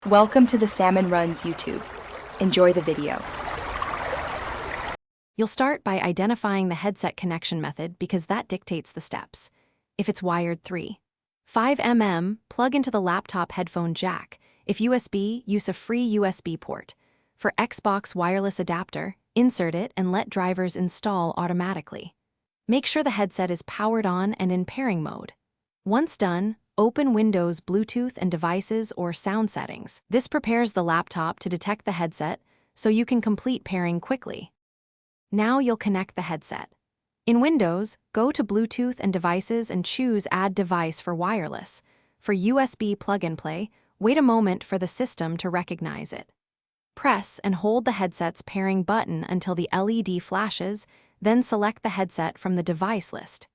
Welcome to the Salmon Runs YouTube. Enjoy the video. You'll start by identifying the headset connection method because that dictates the steps. If it's wired 3.5 plug into the laptop headphone jack. If USB, use a free USB port. For Xbox wireless adapter, insert it and let drivers install automatically. Make sure the headset is powered on and in pairing mode. Once done, open Windows Bluetooth and devices or sound settings. This prepares the laptop to detect the headset so you can complete pairing quickly. Now you'll connect the headset. In Windows, go to Bluetooth and devices and choose Add Device for wireless. For USB plug-and-play, wait a moment for the system to recognize it. Press and hold the headset's pairing button until the LED flashes, then select the headset from the device list.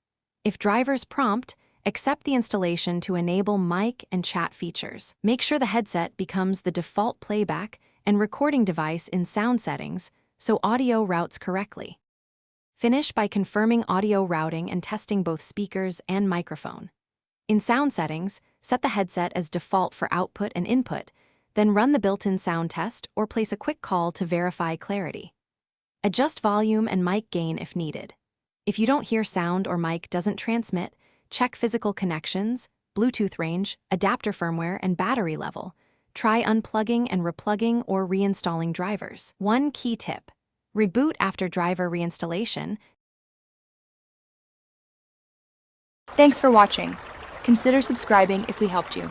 If drivers prompt, accept the installation to enable mic and chat features. Make sure the headset becomes the default playback and recording device in sound settings so audio routes correctly. Finish by confirming audio routing and testing both speakers and microphone. In sound settings, set the headset as default for output and input, then run the built-in sound test or place a quick call to verify clarity. Adjust volume and mic gain if needed. If you don't hear sound or mic doesn't transmit, check physical connections, Bluetooth range, adapter firmware, and battery level. Try unplugging and replugging or reinstalling drivers. One key tip: reboot after driver reinstallation. Thanks for watching. Consider subscribing if we helped you.